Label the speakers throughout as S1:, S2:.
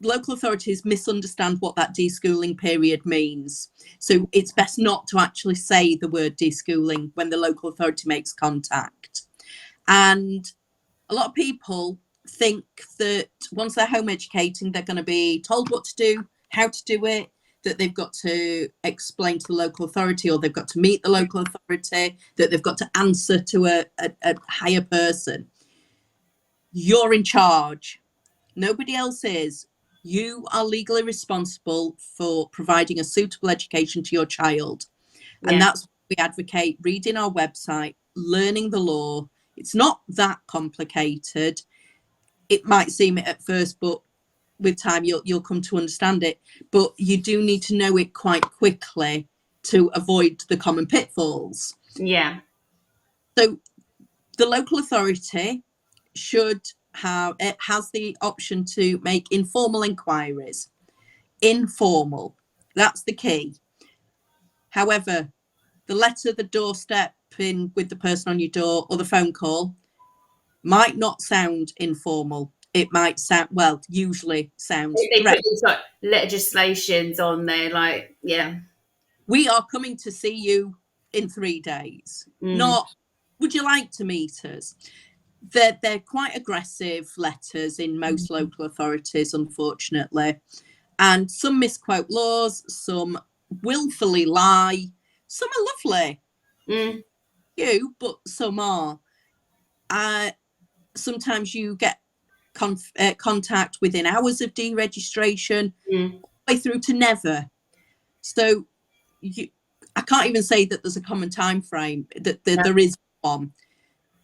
S1: local authorities misunderstand what that deschooling period means. So it's best not to actually say the word deschooling when the local authority makes contact. And a lot of people think that once they're home educating, they're going to be told what to do, how to do it, that they've got to explain to the local authority, or they've got to meet the local authority, that they've got to answer to a higher person. You're in charge. Nobody else is. You are legally responsible for providing a suitable education to your child. Yeah. And that's what we advocate: reading our website, learning the law. It's not that complicated. It might seem it at first, but with time you'll come to understand it. But you do need to know it quite quickly to avoid the common pitfalls.
S2: Yeah.
S1: So the local authority has the option to make informal inquiries. Informal, that's the key. However, the letter, the doorstep in with the person on your door, or the phone call might not sound informal. It might sound, well, usually sounds
S2: they
S1: threat.
S2: put these like legislations on there, like, yeah,
S1: we are coming to see you in 3 days. Not, would you like to meet us? They're quite aggressive letters in most local authorities, unfortunately. And some misquote laws, some willfully lie, some are lovely. But some are. Sometimes you get contact within hours of deregistration, all the way through to never. So I can't even say that there's a common time frame, that there is one.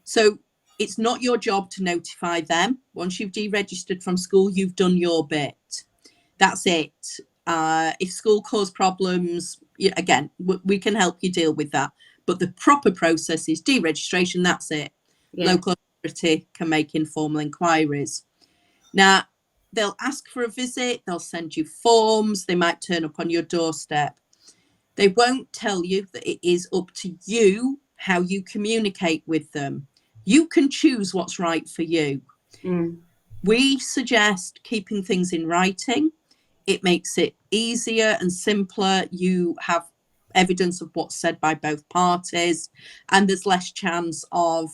S1: So it's not your job to notify them. Once you've deregistered from school, you've done your bit. That's it. If school cause problems, again, we can help you deal with that. But the proper process is deregistration. That's it. Yeah. Local authority can make informal inquiries. Now, they'll ask for a visit. They'll send you forms. They might turn up on your doorstep. They won't tell you that it is up to you how you communicate with them. You can choose what's right for you. We suggest keeping things in writing. It makes it easier and simpler. You have evidence of what's said by both parties, and there's less chance of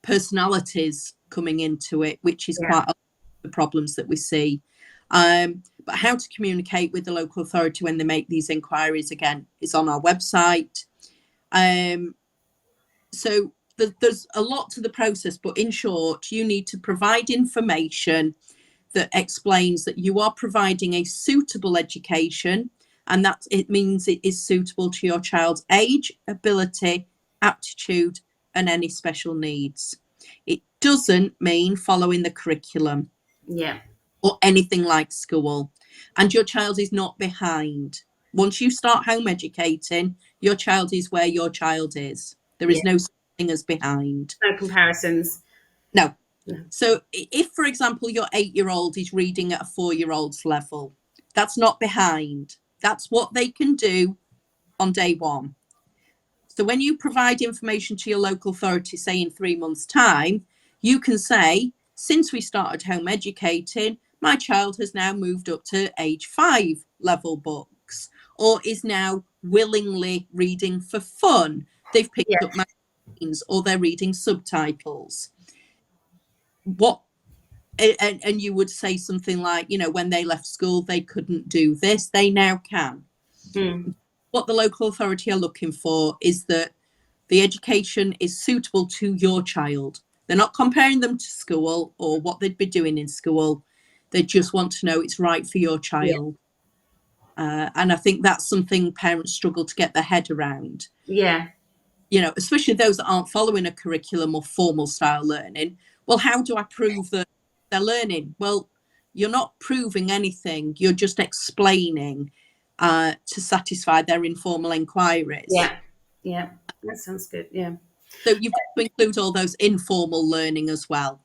S1: personalities coming into it, which is quite a lot of the problems that we see. But how to communicate with the local authority when they make these inquiries, again, is on our website. So there's a lot to the process, but in short, you need to provide information that explains that you are providing a suitable education, and that it means it is suitable to your child's age, ability, aptitude, and any special needs. It doesn't mean following the curriculum.
S2: Yeah.
S1: Or anything like school. And your child is not behind. Once you start home educating, your child is where your child is. There is no such thing as behind.
S2: No comparisons.
S1: No. So if, for example, your 8-year-old is reading at a 4-year-old's level, that's not behind. That's what they can do on day one. So when you provide information to your local authority, say in 3 months' time, you can say, since we started home educating, my child has now moved up to age 5 level books, or is now willingly reading for fun. They've picked up magazines, or they're reading subtitles. And you would say something like, when they left school, they couldn't do this. They now can. What the local authority are looking for is that the education is suitable to your child. They're not comparing them to school or what they'd be doing in school. They just want to know it's right for your child. And I think that's something parents struggle to get their head around.
S2: Yeah.
S1: Especially those that aren't following a curriculum or formal style learning. Well, how do I prove that they're learning? Well, you're not proving anything. You're just explaining to satisfy their informal inquiries.
S2: Yeah, that sounds good. Yeah.
S1: So you've got to include all those informal learning as well.